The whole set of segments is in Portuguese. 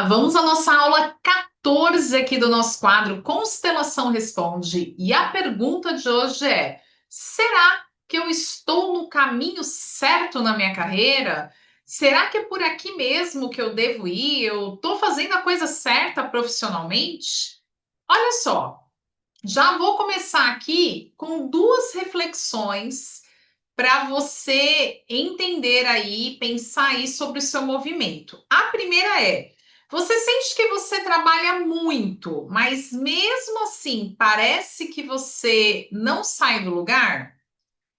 Vamos à nossa aula 14 aqui do nosso quadro Constelação Responde. E a pergunta de hoje é: será que eu estou no caminho certo na minha carreira? Será que é por aqui mesmo que eu devo ir? Eu estou fazendo a coisa certa profissionalmente? Olha só, já vou começar aqui com duas reflexões para você entender aí, pensar aí sobre o seu movimento. A primeira é: você sente que você trabalha muito, mas mesmo assim parece que você não sai do lugar?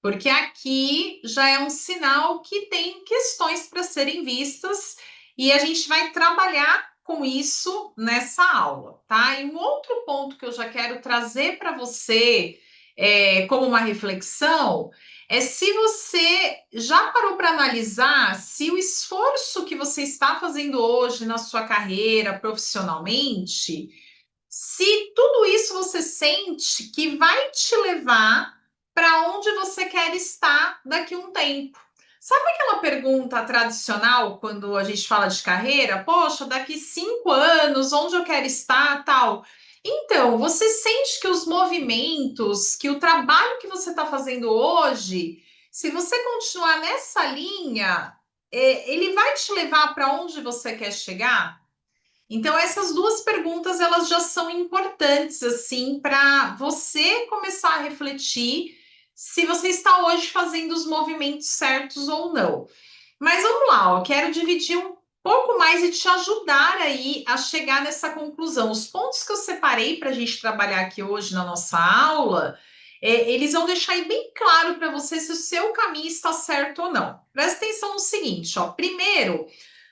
Porque aqui já é um sinal que tem questões para serem vistas e a gente vai trabalhar com isso nessa aula, tá? E um outro ponto que eu já quero trazer para você como uma reflexão é se você já parou para analisar se o esforço que você está fazendo hoje na sua carreira profissionalmente, se tudo isso você sente que vai te levar para onde você quer estar daqui a um tempo. Sabe aquela pergunta tradicional quando a gente fala de carreira? Poxa, daqui 5 anos, onde eu quero estar, tal. Então, você sente que os movimentos, que o trabalho que você está fazendo hoje, se você continuar nessa linha, ele vai te levar para onde você quer chegar? Então, essas duas perguntas, elas já são importantes, assim, para você começar a refletir se você está hoje fazendo os movimentos certos ou não. Mas vamos lá, ó, quero dividir um pouco mais e te ajudar aí a chegar nessa conclusão. Os pontos que eu separei para a gente trabalhar aqui hoje na nossa aula, eles vão deixar aí bem claro para você se o seu caminho está certo ou não. Presta atenção no seguinte, ó. Primeiro,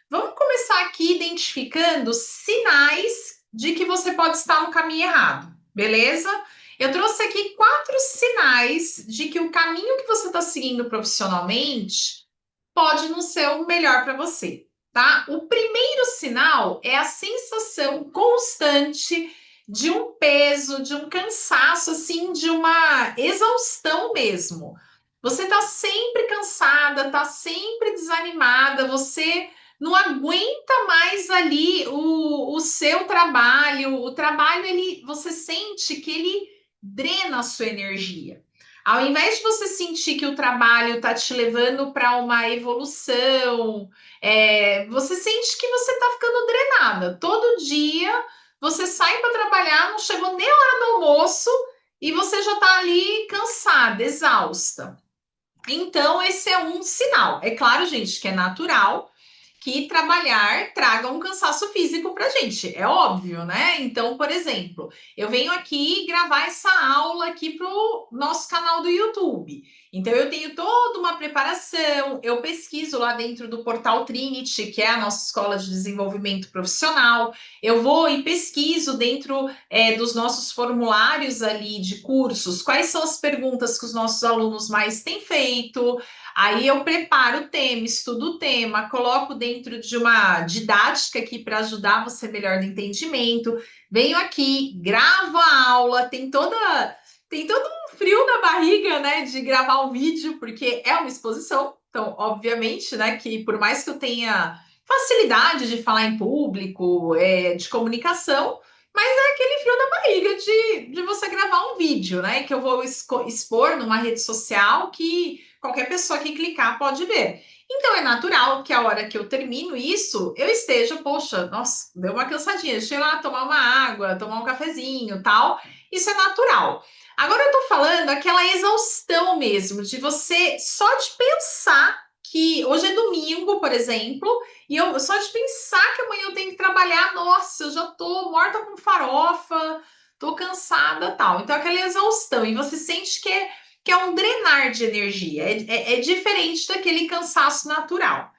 vamos começar aqui identificando sinais de que você pode estar no caminho errado, beleza? Eu trouxe aqui 4 sinais de que o caminho que você está seguindo profissionalmente pode não ser o melhor para você, tá? O primeiro sinal é a sensação constante de um peso, de um cansaço, assim, de uma exaustão mesmo. Você tá sempre cansada, tá sempre desanimada, você não aguenta mais ali o seu trabalho. O trabalho, você sente que ele drena a sua energia. Ao invés de você sentir que o trabalho está te levando para uma evolução, você sente que você está ficando drenada. Todo dia você sai para trabalhar, não chegou nem a hora do almoço e você já está ali cansada, exausta. Então, esse é um sinal. É claro, gente, que é natural que trabalhar traga um cansaço físico para a gente, é óbvio, né? Então, por exemplo, eu venho aqui gravar essa aula aqui para o nosso canal do YouTube. Então, eu tenho toda uma preparação, eu pesquiso lá dentro do portal Trinity, que é a nossa escola de desenvolvimento profissional. Eu vou e pesquiso dentro dos nossos formulários ali de cursos, quais são as perguntas que os nossos alunos mais têm feito. Aí eu preparo o tema, estudo o tema, coloco dentro de uma didática aqui para ajudar você melhor no entendimento. Venho aqui, gravo a aula, tem todo um frio na barriga, né, de gravar um vídeo, porque é uma exposição. Então, obviamente, né, que por mais que eu tenha facilidade de falar em público, de comunicação, mas é aquele frio na barriga de você gravar um vídeo, né, que eu vou expor numa rede social que qualquer pessoa que clicar pode ver. Então é natural que a hora que eu termino isso, eu esteja, poxa, nossa, deu uma cansadinha, deixa eu ir lá tomar uma água, tomar um cafezinho, tal. Isso é natural. Agora eu tô falando aquela exaustão mesmo, de você só de pensar que hoje é domingo, por exemplo, e eu só de pensar que amanhã eu tenho que trabalhar, nossa, eu já tô morta com farofa, tô cansada, tal. Então aquela exaustão, e você sente que é um drenar de energia, é diferente daquele cansaço natural.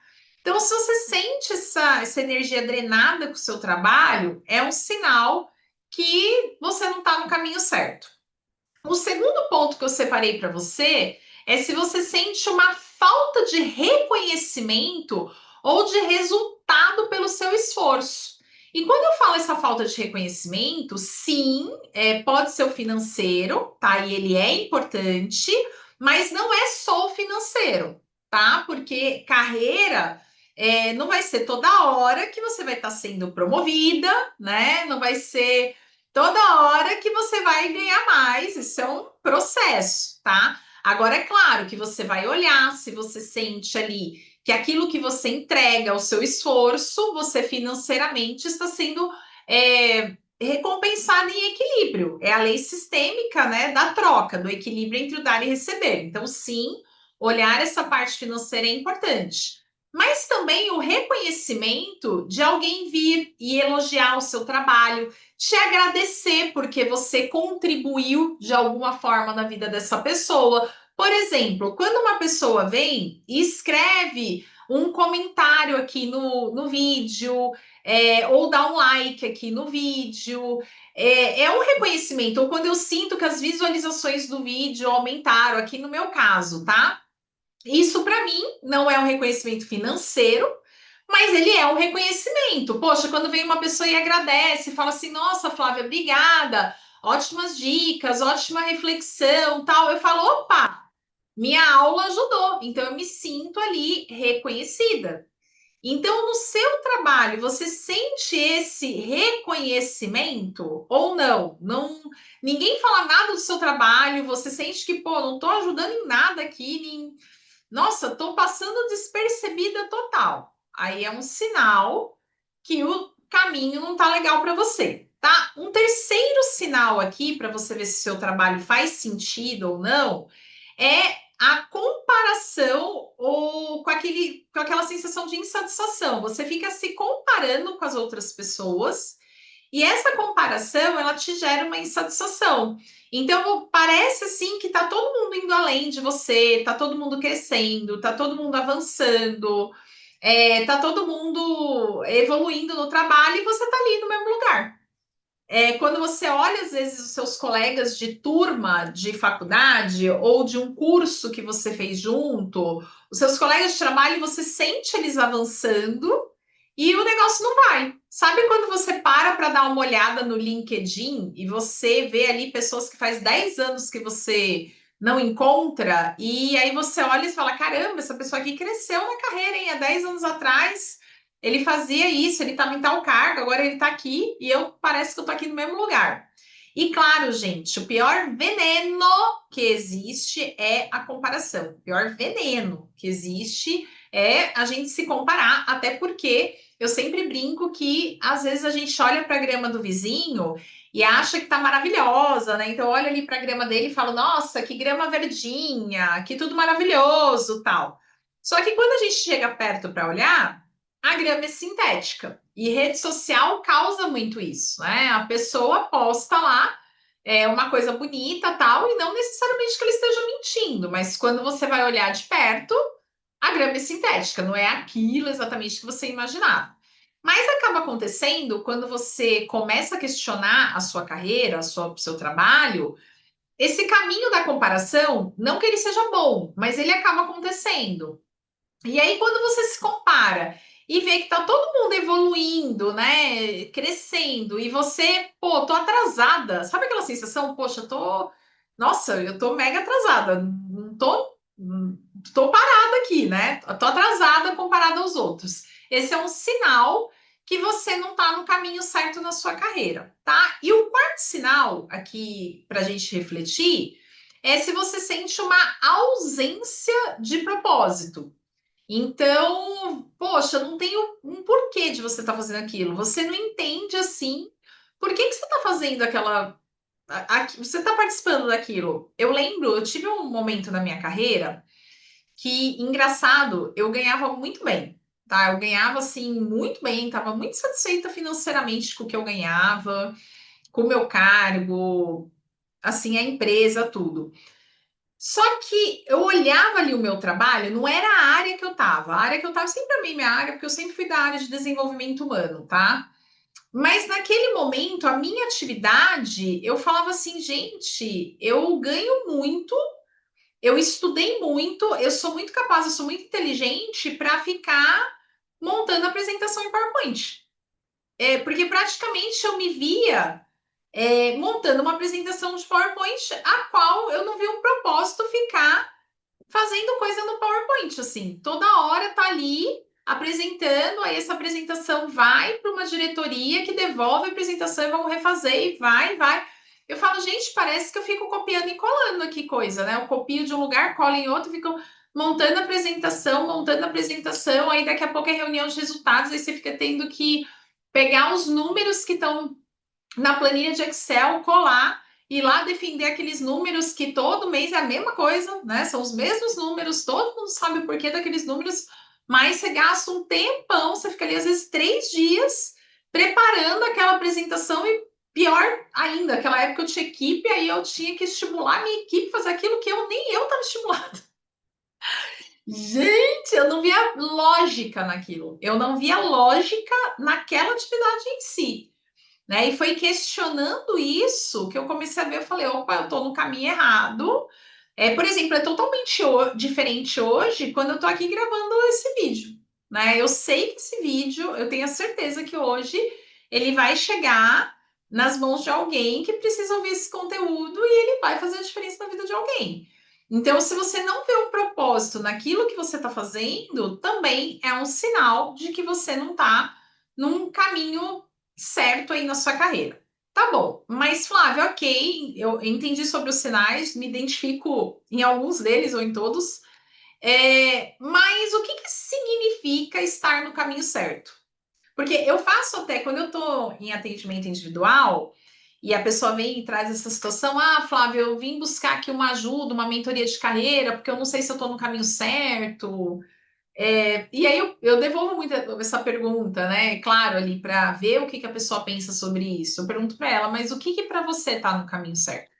Então, se você sente essa energia drenada com o seu trabalho, é um sinal que você não está no caminho certo. O segundo ponto que eu separei para você é se você sente uma falta de reconhecimento ou de resultado pelo seu esforço. E quando eu falo essa falta de reconhecimento, sim, pode ser o financeiro, tá? E ele é importante, mas não é só o financeiro, tá? Porque carreira não vai ser toda hora que você vai estar sendo promovida, né? Não vai ser toda hora que você vai ganhar mais. Isso é um processo, tá? Agora, é claro que você vai olhar se você sente ali que aquilo que você entrega, o seu esforço, você financeiramente está sendo recompensado em equilíbrio. É a lei sistêmica, né, da troca, do equilíbrio entre o dar e receber. Então, sim, olhar essa parte financeira é importante. Mas também o reconhecimento de alguém vir e elogiar o seu trabalho, te agradecer porque você contribuiu de alguma forma na vida dessa pessoa. Por exemplo, quando uma pessoa vem e escreve um comentário aqui no vídeo, ou dá um like aqui no vídeo, é um reconhecimento. Ou quando eu sinto que as visualizações do vídeo aumentaram, aqui no meu caso, tá? Isso para mim não é um reconhecimento financeiro, mas ele é um reconhecimento. Poxa, quando vem uma pessoa e agradece, fala assim: "Nossa, Flávia, obrigada. Ótimas dicas, ótima reflexão", tal. Eu falo: "Opa, minha aula ajudou". Então eu me sinto ali reconhecida. Então, no seu trabalho, você sente esse reconhecimento ou não? Não, ninguém fala nada do seu trabalho, você sente que, pô, não estou ajudando em nada aqui, nossa, estou passando despercebida total. Aí é um sinal que o caminho não está legal para você, tá? Um terceiro sinal aqui para você ver se o seu trabalho faz sentido ou não é a comparação ou com aquela sensação de insatisfação. Você fica se comparando com as outras pessoas e essa comparação, ela te gera uma insatisfação. Então, parece assim que tá todo mundo indo além de você, tá todo mundo crescendo, tá todo mundo avançando, tá todo mundo evoluindo no trabalho e você tá ali no mesmo lugar. Quando você olha, às vezes, os seus colegas de turma de faculdade ou de um curso que você fez junto, os seus colegas de trabalho, você sente eles avançando e o negócio não vai. Sabe quando você para dar uma olhada no LinkedIn e você vê ali pessoas que faz 10 anos que você não encontra, e aí você olha e fala: caramba, essa pessoa aqui cresceu na carreira, hein? Há 10 anos atrás ele fazia isso, ele estava em tal cargo, agora ele está aqui e eu parece que eu estou aqui no mesmo lugar. E claro, gente, o pior veneno que existe é a comparação. O pior veneno que existe é a gente se comparar, até porque eu sempre brinco que às vezes a gente olha para a grama do vizinho e acha que tá maravilhosa, né? Então olha ali para a grama dele e fala: "Nossa, que grama verdinha, que tudo maravilhoso", tal. Só que quando a gente chega perto para olhar, a grama é sintética. E rede social causa muito isso, né? A pessoa posta lá uma coisa bonita, tal, e não necessariamente que ele esteja mentindo, mas quando você vai olhar de perto, a grama é sintética, não é aquilo exatamente que você imaginava. Mas acaba acontecendo quando você começa a questionar a sua carreira, o seu trabalho, esse caminho da comparação, não que ele seja bom, mas ele acaba acontecendo. E aí, quando você se compara e vê que tá todo mundo evoluindo, né, crescendo, e você, pô, tô atrasada. Sabe aquela sensação? Poxa, nossa, eu tô mega atrasada. Não tô parada aqui, né? Tô atrasada comparada aos outros. Esse é um sinal que você não tá no caminho certo na sua carreira, tá? E o quarto sinal aqui pra gente refletir é se você sente uma ausência de propósito. Então, poxa, não tem um porquê de você estar fazendo aquilo. Você não entende assim por que você está fazendo você está participando daquilo. Eu lembro, eu tive um momento na minha carreira que, engraçado, eu ganhava muito bem, tá? Eu ganhava assim muito bem, estava muito satisfeita financeiramente com o que eu ganhava, com o meu cargo, assim, a empresa, tudo. Só que eu olhava ali o meu trabalho, não era a área que eu estava. A área que eu estava sempre amei minha área, porque eu sempre fui da área de desenvolvimento humano, tá? Mas naquele momento, a minha atividade, eu falava assim, gente, eu ganho muito, eu estudei muito, eu sou muito capaz, eu sou muito inteligente para ficar montando apresentação em PowerPoint. Porque praticamente eu me via montando uma apresentação de PowerPoint, a qual eu não vi um propósito ficar fazendo coisa no PowerPoint, assim, toda hora tá ali apresentando, aí essa apresentação vai para uma diretoria que devolve a apresentação e vamos refazer e vai. Eu falo, gente, parece que eu fico copiando e colando aqui coisa, né? Eu copio de um lugar, colo em outro, fico montando apresentação, aí daqui a pouco é reunião de resultados, aí você fica tendo que pegar os números que estão na planilha de Excel, colar e lá defender aqueles números que todo mês é a mesma coisa, né? São os mesmos números, todo mundo sabe o porquê daqueles números, mas você gasta um tempão, você fica ali às vezes 3 dias preparando aquela apresentação e pior ainda, aquela época eu tinha equipe, aí eu tinha que estimular a minha equipe a fazer aquilo que nem eu estava estimulada. Gente, eu não via lógica naquilo, eu não via lógica naquela atividade em si. Né? E foi questionando isso que eu comecei a ver, eu falei, opa, eu estou no caminho errado. Por exemplo, é totalmente diferente hoje quando eu estou aqui gravando esse vídeo. Né? Eu sei que esse vídeo, eu tenho a certeza que hoje ele vai chegar nas mãos de alguém que precisa ouvir esse conteúdo e ele vai fazer a diferença na vida de alguém. Então, se você não vê um propósito naquilo que você está fazendo, também é um sinal de que você não está num caminho certo aí na sua carreira. Tá bom, mas Flávia, ok, eu entendi sobre os sinais, me identifico em alguns deles ou em todos, mas o que significa estar no caminho certo? Porque eu faço até, quando eu estou em atendimento individual, e a pessoa vem e traz essa situação, Flávia, eu vim buscar aqui uma ajuda, uma mentoria de carreira, porque eu não sei se eu estou no caminho certo, e aí eu devolvo muito essa pergunta, né? Claro, ali para ver o que a pessoa pensa sobre isso. Eu pergunto para ela, mas o que para você está no caminho certo?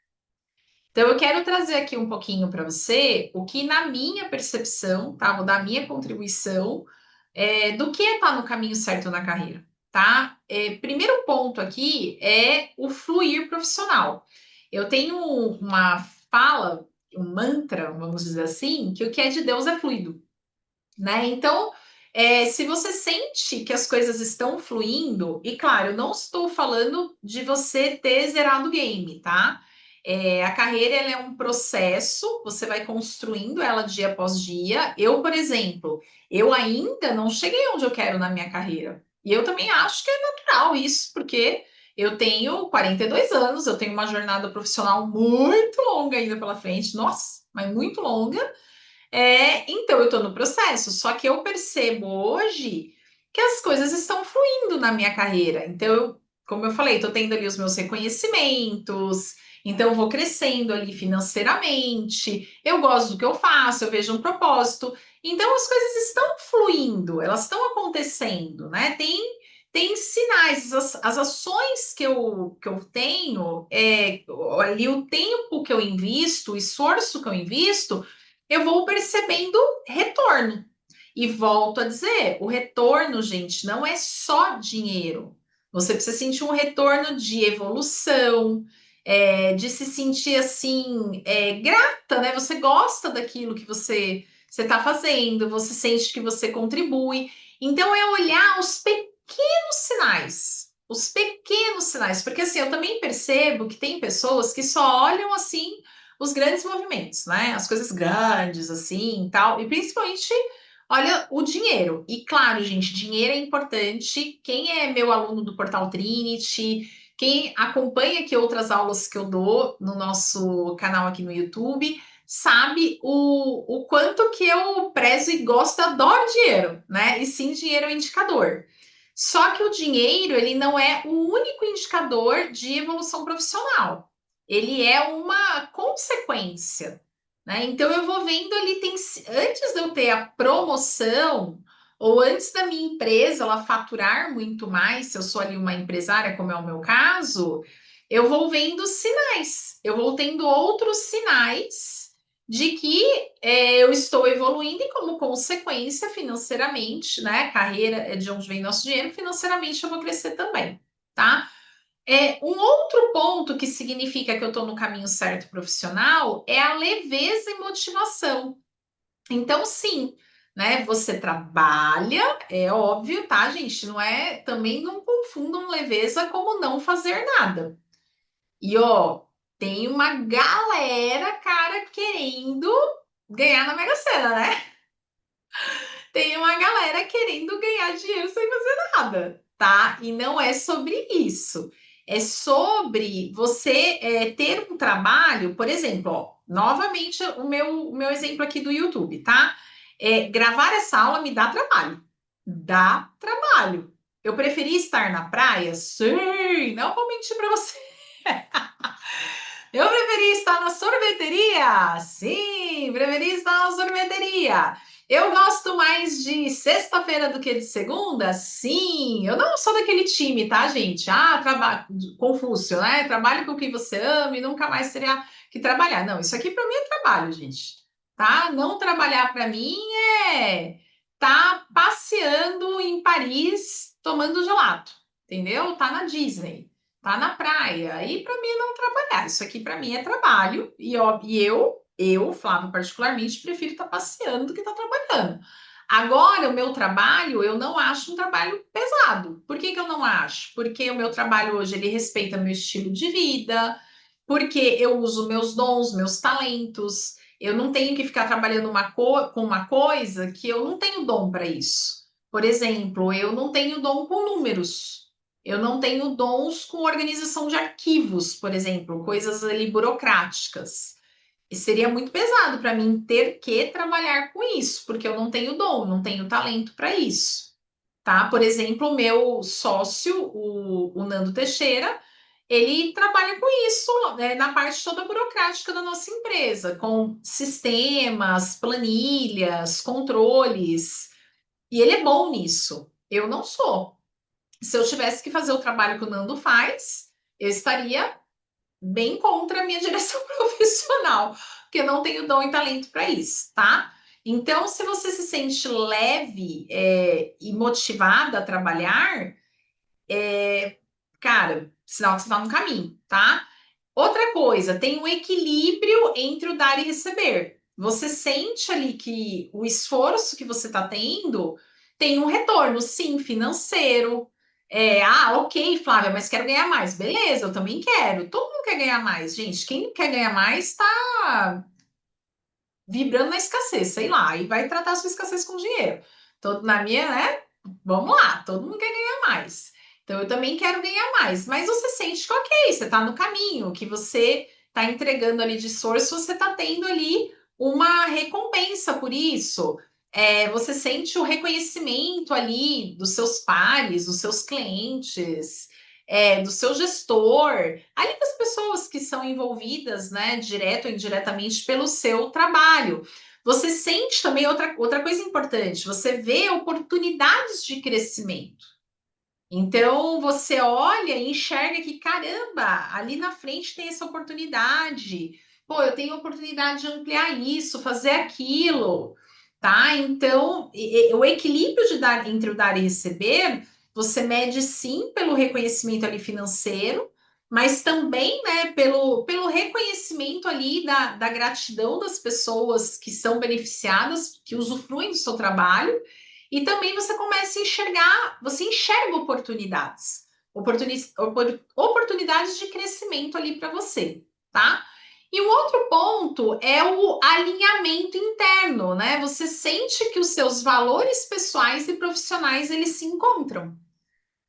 Então eu quero trazer aqui um pouquinho para você o que na minha percepção, tá? Vou dar a minha contribuição do que está no caminho certo na carreira, tá? Primeiro ponto aqui é o fluir profissional. Eu tenho uma fala, um mantra, vamos dizer assim, que o que é de Deus é fluido, né? Então, se você sente que as coisas estão fluindo, e claro, eu não estou falando de você ter zerado o game, tá? A carreira ela é um processo, você vai construindo ela dia após dia. Eu, por exemplo, eu ainda não cheguei onde eu quero na minha carreira. E eu também acho que é natural isso, porque eu tenho 42 anos, eu tenho uma jornada profissional muito longa ainda pela frente, nossa, mas muito longa. Então eu estou no processo, só que eu percebo hoje que as coisas estão fluindo na minha carreira. Então, como eu falei, estou tendo ali os meus reconhecimentos, então eu vou crescendo ali financeiramente, eu gosto do que eu faço, eu vejo um propósito. Então as coisas estão fluindo, elas estão acontecendo, né? Tem sinais, as ações que eu tenho, ali o tempo que eu invisto, o esforço que eu invisto, eu vou percebendo retorno. E volto a dizer, o retorno, gente, não é só dinheiro. Você precisa sentir um retorno de evolução, de se sentir assim, grata, né? Você gosta daquilo que você está fazendo, você sente que você contribui. Então, é olhar os pequenos sinais. Os pequenos sinais, porque assim, eu também percebo que tem pessoas que só olham assim os grandes movimentos, né? As coisas grandes, assim, e tal. E principalmente, olha, o dinheiro. E claro, gente, dinheiro é importante. Quem é meu aluno do Portal Trinity, quem acompanha aqui outras aulas que eu dou no nosso canal aqui no YouTube, sabe o quanto que eu prezo e gosto, adoro dinheiro, né? E sim, dinheiro é um indicador. Só que o dinheiro, ele não é o único indicador de evolução profissional. Ele é uma consequência, né? Então eu vou vendo ali, antes de eu ter a promoção, ou antes da minha empresa ela faturar muito mais, se eu sou ali uma empresária, como é o meu caso, eu vou vendo sinais, eu vou tendo outros sinais de que eu estou evoluindo e, como consequência, financeiramente, né? Carreira é de onde vem nosso dinheiro, financeiramente eu vou crescer também, tá? Um outro ponto que significa que eu estou no caminho certo profissional é a leveza e motivação. Então, sim, né? Você trabalha, é óbvio, tá, gente? Não é, também não confundam leveza como não fazer nada. E ó, tem uma galera, cara, querendo ganhar na Mega Sena, né? tem uma galera querendo ganhar dinheiro sem fazer nada, tá? E não é sobre isso. É sobre você ter um trabalho, por exemplo, ó, novamente o meu exemplo aqui do YouTube, tá? Gravar essa aula me dá trabalho. Dá trabalho. Eu preferi estar na praia? Sim, não vou mentir para você. Eu preferi estar na sorveteria? Sim, preferi estar na sorveteria. Eu gosto mais de sexta-feira do que de segunda? Sim, eu não sou daquele time, tá, gente? Trabalho, Confúcio, né? Trabalhe com o que você ama e nunca mais terá que trabalhar. Não, isso aqui para mim é trabalho, gente, tá? Não trabalhar para mim é tá passeando em Paris tomando gelato, entendeu? Tá na Disney, tá na praia. E para mim não trabalhar. Isso aqui para mim é trabalho e eu, Flávio, particularmente, prefiro estar passeando do que estar trabalhando. Agora, o meu trabalho, eu não acho um trabalho pesado. Por que que eu não acho? Porque o meu trabalho hoje, ele respeita meu estilo de vida, porque eu uso meus dons, meus talentos. Eu não tenho que ficar trabalhando com uma coisa que eu não tenho dom para isso. Por exemplo, eu não tenho dom com números. Eu não tenho dons com organização de arquivos, por exemplo, coisas ali burocráticas. E seria muito pesado para mim ter que trabalhar com isso, porque eu não tenho dom, não tenho talento para isso, tá? Por exemplo, o meu sócio, o Nando Teixeira, ele trabalha com isso, né, na parte toda burocrática da nossa empresa, com sistemas, planilhas, controles, e ele é bom nisso. Eu não sou. Se eu tivesse que fazer o trabalho que o Nando faz, eu estaria bem contra a minha direção profissional, porque eu não tenho dom e talento para isso, tá? Então, se você se sente leve e motivada a trabalhar, cara, sinal que você está no caminho, tá? Outra coisa, tem um equilíbrio entre o dar e receber. Você sente ali que o esforço que você está tendo tem um retorno, sim, financeiro. Ok, Flávia, mas quero ganhar mais. Beleza, eu também quero. Todo mundo quer ganhar mais, gente. Quem não quer ganhar mais está vibrando na escassez, sei lá, e vai tratar a sua escassez com dinheiro. Todo na minha, né? Vamos lá, todo mundo quer ganhar mais. Então eu também quero ganhar mais, mas você sente que ok, você está no caminho, que você está entregando ali de esforço, você está tendo ali uma recompensa por isso. Você sente o reconhecimento ali dos seus pares, dos seus clientes, do seu gestor, ali das pessoas que são envolvidas, né, direto ou indiretamente pelo seu trabalho. Você sente também outra coisa importante, você vê oportunidades de crescimento. Então você olha e enxerga que, caramba, ali na frente tem essa oportunidade. Pô, eu tenho a oportunidade de ampliar isso, fazer aquilo, tá? Então, o equilíbrio entre o dar e receber, você mede sim pelo reconhecimento ali financeiro, mas também, né, pelo reconhecimento ali da gratidão das pessoas que são beneficiadas, que usufruem do seu trabalho, e também você começa a enxergar, você enxerga oportunidades de crescimento ali para você, tá? E o outro ponto é o alinhamento interno, né? Você sente que os seus valores pessoais e profissionais eles se encontram.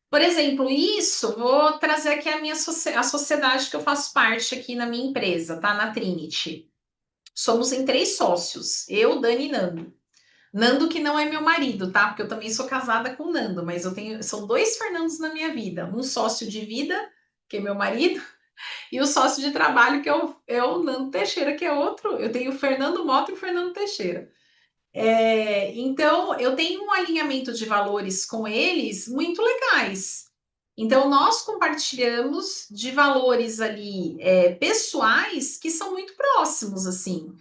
Por exemplo, isso, vou trazer aqui a sociedade que eu faço parte aqui na minha empresa, tá? Na Trinity. Somos em 3 sócios, eu, Dani e Nando. Nando que não é meu marido, tá? Porque eu também sou casada com o Nando, mas são 2 Fernandos na minha vida. Um sócio de vida, que é meu marido, e o sócio de trabalho, que é o Nando Teixeira, que é outro. Eu tenho o Fernando Mota e o Fernando Teixeira. Então, eu tenho um alinhamento de valores com eles muito legais. Então, nós compartilhamos de valores ali pessoais que são muito próximos, assim.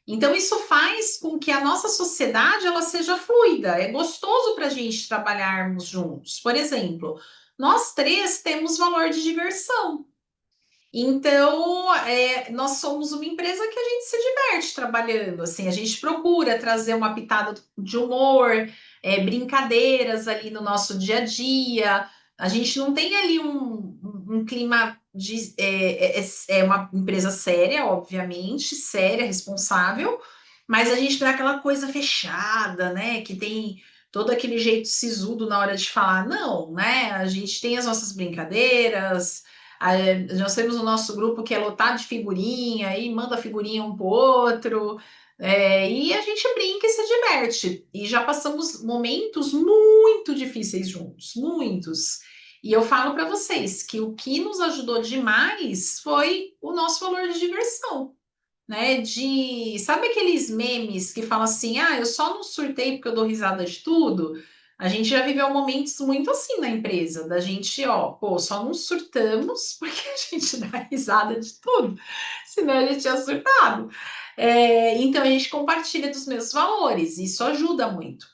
Então, isso faz com que a nossa sociedade ela seja fluida. É gostoso para a gente trabalharmos juntos. Por exemplo, nós 3 temos valor de diversão. Então, nós somos uma empresa que a gente se diverte trabalhando, assim, a gente procura trazer uma pitada de humor, brincadeiras ali no nosso dia a dia. A gente não tem ali um clima é uma empresa séria, obviamente, séria, responsável, mas a gente não é aquela coisa fechada, né? Que tem todo aquele jeito sisudo na hora de falar. Não, né? A gente tem as nossas brincadeiras. Nós temos o nosso grupo que é lotado de figurinha e manda figurinha um pro outro. E a gente brinca e se diverte. E já passamos momentos muito difíceis juntos, muitos. E eu falo para vocês que o que nos ajudou demais foi o nosso valor de diversão, né? Sabe aqueles memes que falam assim: ah, eu só não surtei porque eu dou risada de tudo? A gente já viveu momentos muito assim na empresa, da gente, ó, pô, só não surtamos porque a gente dá risada de tudo, senão a gente tinha surtado. Então a gente compartilha dos mesmos valores, isso ajuda muito.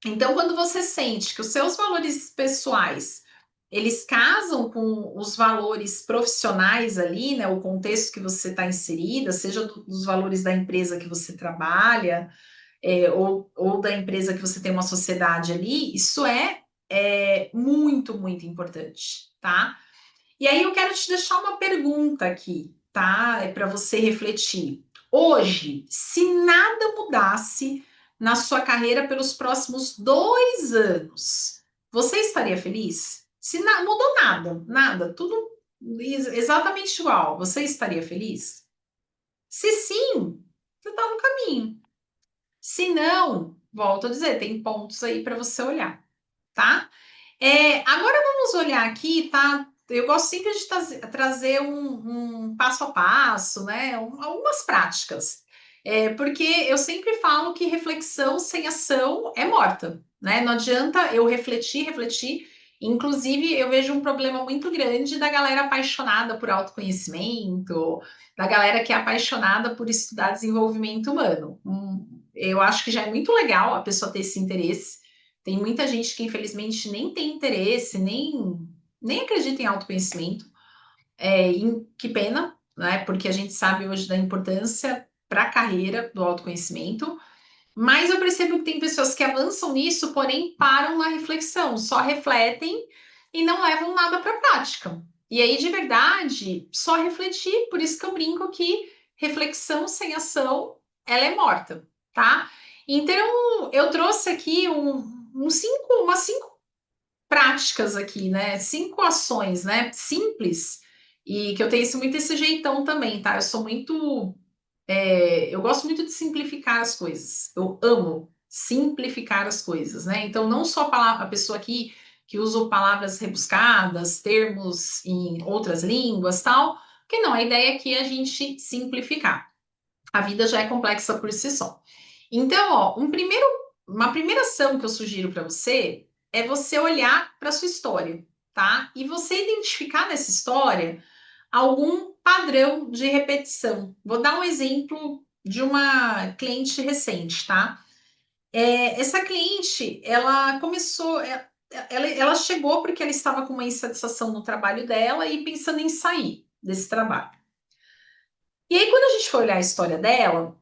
Então, quando você sente que os seus valores pessoais eles casam com os valores profissionais ali, né? O contexto que você está inserida, seja dos valores da empresa que você trabalha, ou da empresa que você tem uma sociedade ali, isso é muito, muito importante, tá? E aí eu quero te deixar uma pergunta aqui, tá? É para você refletir. Hoje, se nada mudasse na sua carreira pelos próximos 2 anos, você estaria feliz? Se mudou nada, nada, tudo exatamente igual, você estaria feliz? Se sim, você está no caminho. Se não, volto a dizer, tem pontos aí para você olhar, tá? Agora vamos olhar aqui, tá? Eu gosto sempre de trazer um passo a passo, né? Algumas práticas. Porque eu sempre falo que reflexão sem ação é morta, né? Não adianta eu refletir, refletir. Inclusive, eu vejo um problema muito grande da galera apaixonada por autoconhecimento, da galera que é apaixonada por estudar desenvolvimento humano. Eu acho que já é muito legal a pessoa ter esse interesse. Tem muita gente que, infelizmente, nem tem interesse, nem acredita em autoconhecimento. Que pena, né? Porque a gente sabe hoje da importância para a carreira do autoconhecimento. Mas eu percebo que tem pessoas que avançam nisso, porém param na reflexão, só refletem e não levam nada para a prática. E aí, de verdade, só refletir, por isso que eu brinco que reflexão sem ação, ela é morta, tá? Então, eu trouxe aqui umas 5 práticas aqui, né? 5 ações, né? Simples, e que eu tenho muito esse jeitão também, tá? Eu gosto muito de simplificar as coisas. Eu amo simplificar as coisas, né? Então, não só a pessoa aqui que usa palavras rebuscadas, termos em outras línguas, tal, porque não, a ideia aqui é a gente simplificar. A vida já é complexa por si só. Então, ó, uma primeira ação que eu sugiro para você é você olhar para sua história, tá? E você identificar nessa história algum padrão de repetição. Vou dar um exemplo de uma cliente recente, tá? Essa cliente, ela começou, ela chegou porque ela estava com uma insatisfação no trabalho dela e pensando em sair desse trabalho. E aí, quando a gente foi olhar a história dela,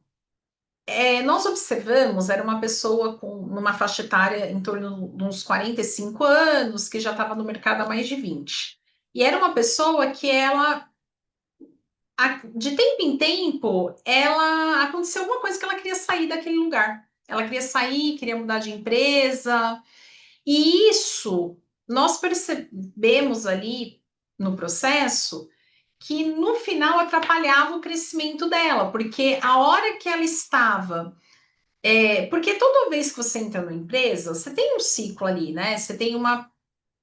nós observamos, era uma pessoa numa faixa etária em torno de uns 45 anos, que já estava no mercado há mais de 20. E era uma pessoa que de tempo em tempo, ela aconteceu alguma coisa que ela queria sair daquele lugar. Ela queria sair, queria mudar de empresa. E isso nós percebemos ali no processo que no final atrapalhava o crescimento dela, porque a hora que ela estava porque toda vez que você entra numa empresa, você tem um ciclo ali, né? Você tem uma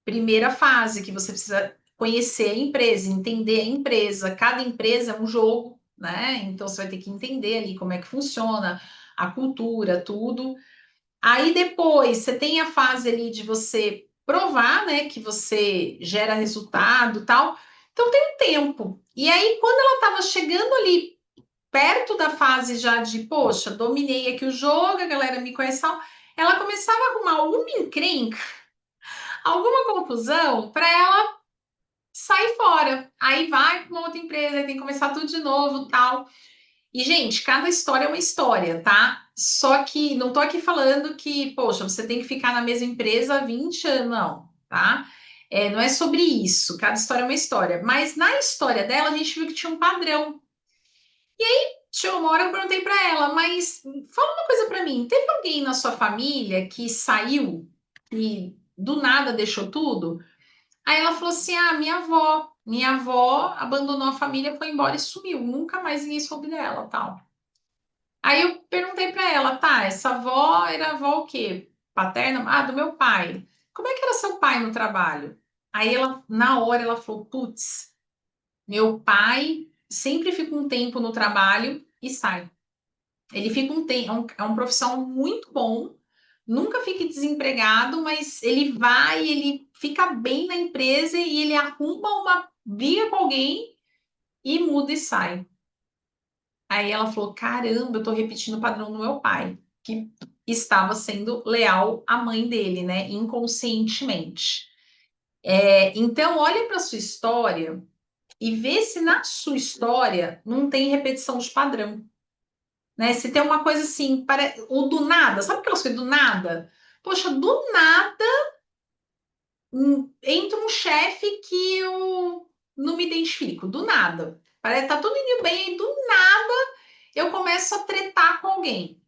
primeira fase que você precisa conhecer a empresa, entender a empresa. Cada empresa é um jogo, né? Então você vai ter que entender ali como é que funciona a cultura, tudo. Aí depois você tem a fase ali de você provar, né, que você gera resultado, tal. Então tem um tempo. E aí quando ela estava chegando ali perto da fase já de, poxa, dominei aqui o jogo, a galera me conhece, tal, ela começava a arrumar alguma encrenca, alguma confusão para ela sair fora. Aí vai para uma outra empresa, aí tem que começar tudo de novo, tal. E, gente, cada história é uma história, tá? Só que não tô aqui falando que, poxa, você tem que ficar na mesma empresa há 20 anos, não, tá? Não é sobre isso, cada história é uma história. Mas na história dela, a gente viu que tinha um padrão. Chegou uma hora eu perguntei para ela, mas fala uma coisa para mim, teve alguém na sua família que saiu e do nada deixou tudo? Aí ela falou assim: ah, minha avó abandonou a família, foi embora e sumiu, nunca mais ninguém soube dela, tal. Aí eu perguntei para ela, tá, essa avó era avó o quê? Paterna? Ah, do meu pai. Como é que era seu pai no trabalho? Aí ela, na hora, ela falou, putz, meu pai sempre fica um tempo no trabalho e sai. Ele fica um tempo, é um profissional muito bom, nunca fica desempregado, mas ele vai, ele fica bem na empresa e ele arruma uma briga com alguém e muda e sai. Aí ela falou: caramba, eu tô repetindo o padrão do meu pai, que estava sendo leal à mãe dele, né? Inconscientemente. Então, olha para sua história e vê se na sua história não tem repetição de padrão. Né? Se tem uma coisa assim, o do nada, sabe aquelas coisas do nada? Poxa, do nada entra um chefe que eu não me identifico, do nada. Parece que tá tudo indo bem, do nada eu começo a tretar com alguém.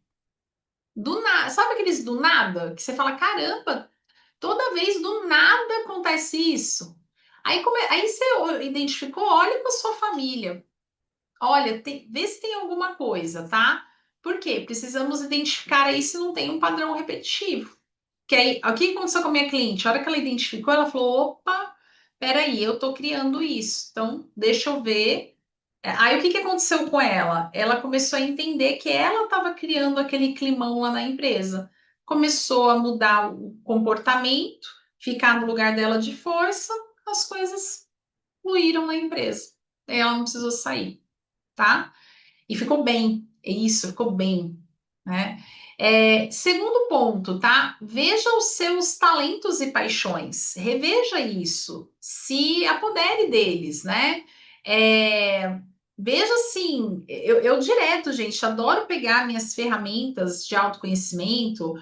Do nada, sabe aqueles do nada? Que você fala, caramba, toda vez do nada acontece isso. Aí você identificou, olha para sua família. Olha, vê se tem alguma coisa, tá? Por quê? Precisamos identificar aí se não tem um padrão repetitivo. Que aí, o que aconteceu com a minha cliente? A hora que ela identificou, ela falou: opa, peraí, eu tô criando isso. Então, deixa eu ver. Aí, o que aconteceu com ela? Ela começou a entender que ela estava criando aquele climão lá na empresa. Começou a mudar o comportamento, ficar no lugar dela de força, as coisas fluíram na empresa. Aí ela não precisou sair, tá? E ficou bem, é isso, ficou bem, né? Segundo ponto, tá? Veja os seus talentos e paixões, reveja isso, se apodere deles, né? É, veja assim, eu direto, gente, adoro pegar minhas ferramentas de autoconhecimento.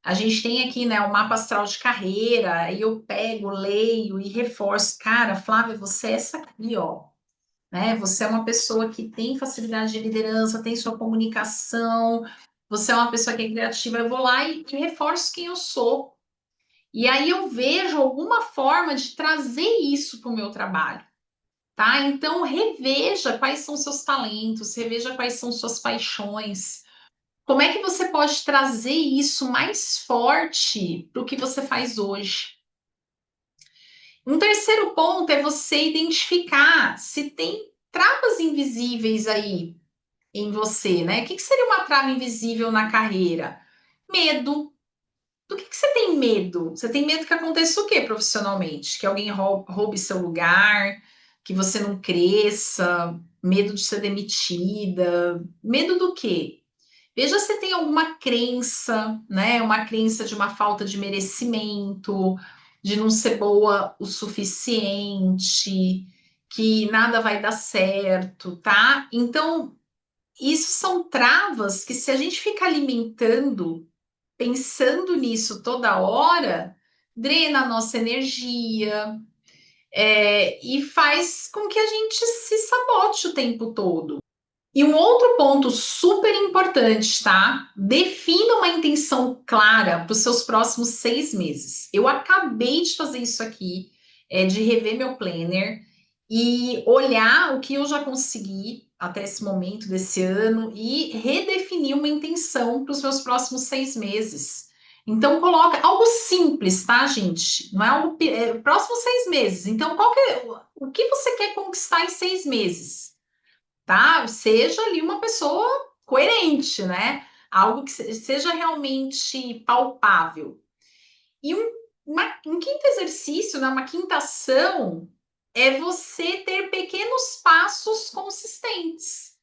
A gente tem aqui, né, o mapa astral de carreira, aí eu pego, leio e reforço. Cara, Flávia, você é essa aqui, ó, né? Você é uma pessoa que tem facilidade de liderança, tem sua comunicação, você é uma pessoa que é criativa. Eu vou lá e reforço quem eu sou. E aí eu vejo alguma forma de trazer isso para o meu trabalho, tá? Então reveja quais são seus talentos, reveja quais são suas paixões. Como é que você pode trazer isso mais forte para o que você faz hoje? Um terceiro ponto é você identificar se tem travas invisíveis aí em você, né? O que seria uma trava invisível na carreira? Medo. Do que você tem medo? Você tem medo que aconteça o quê profissionalmente? Que alguém roube seu lugar, que você não cresça, medo de ser demitida, medo do quê? Veja se tem alguma crença, né? Uma crença de uma falta de merecimento, de não ser boa o suficiente, que nada vai dar certo, tá? Então, isso são travas que, se a gente fica alimentando, pensando nisso toda hora, drena a nossa energia, e faz com que a gente se sabote o tempo todo. E um outro ponto super importante, tá? Defina uma intenção clara para os seus próximos 6 meses. Eu acabei de fazer isso aqui, de rever meu planner e olhar o que eu já consegui até esse momento desse ano e redefinir uma intenção para os meus próximos 6 meses. Então, coloca algo simples, tá, gente? Não é algo. Próximos 6 meses. Então, o que você quer conquistar em 6 meses? Tá? Seja ali uma pessoa coerente, né? Algo que seja realmente palpável. E um quinto exercício, né, uma quinta ação, é você ter pequenos passos consistentes.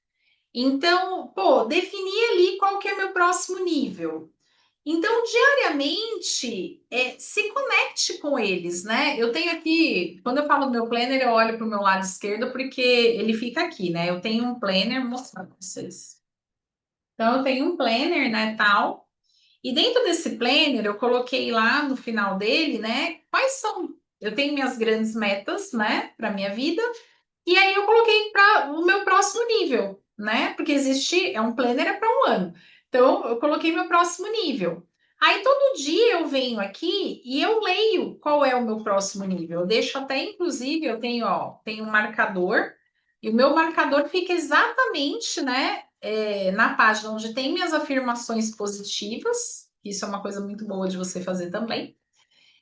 Então, pô, definir ali qual que é o meu próximo nível. Então, diariamente, se conecte com eles, né? Eu tenho aqui, quando eu falo do meu planner, eu olho para o meu lado esquerdo, porque ele fica aqui, né? Eu tenho um planner, vou mostrar para vocês. Então, eu tenho um planner, né, tal. E dentro desse planner, eu coloquei lá no final dele, né? Quais são. Eu tenho minhas grandes metas, né, para minha vida. E aí eu coloquei para o meu próximo nível. né? Porque existe, é um planner é para um ano. Então, eu coloquei meu próximo nível. Aí, todo dia eu venho aqui e eu leio qual é o meu próximo nível. Eu deixo até, inclusive, eu tenho, ó, tenho um marcador, e o meu marcador fica exatamente, né, na página onde tem minhas afirmações positivas. Isso é uma coisa muito boa de você fazer também.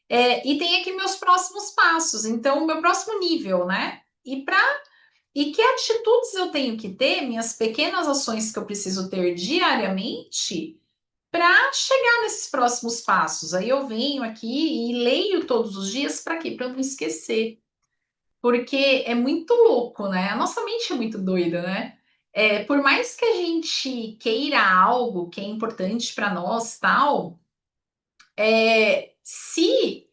E tem aqui meus próximos passos, então, o meu próximo nível, né? E que atitudes eu tenho que ter, minhas pequenas ações que eu preciso ter diariamente para chegar nesses próximos passos. Aí eu venho aqui e leio todos os dias para quê? Para eu não esquecer. Porque é muito louco, né? A nossa mente é muito doida, né? Por mais que a gente queira algo que é importante para nós, tal, se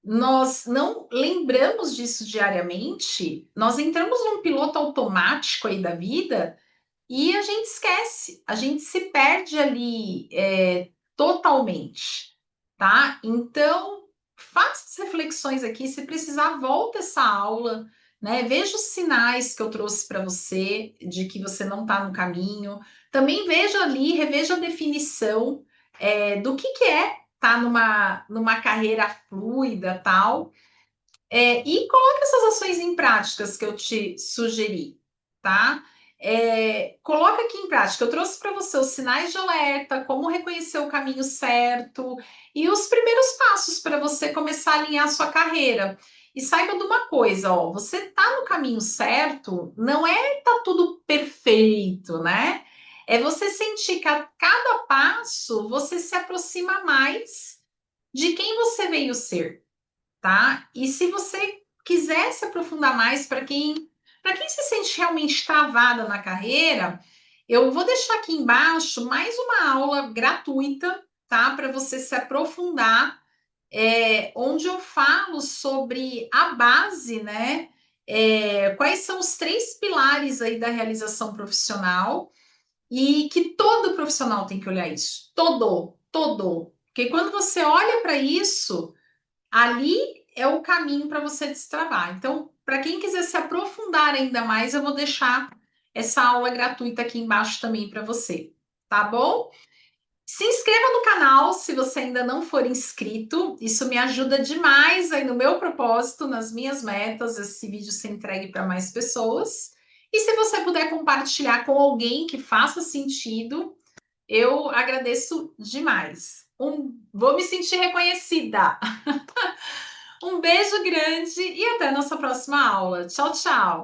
nós não lembramos disso diariamente, nós entramos num piloto automático aí da vida e a gente esquece, a gente se perde ali totalmente, tá? Então, faça as reflexões aqui, se precisar, volta essa aula, né? Veja os sinais que eu trouxe para você de que você não está no caminho. Também veja ali, reveja a definição do que é estar numa carreira fluida, tal. E coloque essas ações em práticas que eu te sugeri, tá? Coloca aqui em prática. Eu trouxe para você os sinais de alerta, como reconhecer o caminho certo e os primeiros passos para você começar a alinhar a sua carreira. E saiba de uma coisa, ó, você tá no caminho certo, não é tá tudo perfeito, né? É você sentir que a cada passo você se aproxima mais de quem você veio ser, tá? E se você quiser se aprofundar mais para quem se sente realmente travada na carreira, eu vou deixar aqui embaixo mais uma aula gratuita, tá? Para você se aprofundar, onde eu falo sobre a base, né? Quais são os 3 pilares aí da realização profissional e que todo profissional tem que olhar isso. Todo. Porque quando você olha para isso, ali é o caminho para você destravar. Então, para quem quiser se aprofundar ainda mais, eu vou deixar essa aula gratuita aqui embaixo também para você, tá bom? Se inscreva no canal se você ainda não for inscrito, isso me ajuda demais aí no meu propósito, nas minhas metas, esse vídeo ser entregue para mais pessoas. E se você puder compartilhar com alguém que faça sentido, eu agradeço demais. Vou me sentir reconhecida. Um beijo grande e até a nossa próxima aula. Tchau, tchau!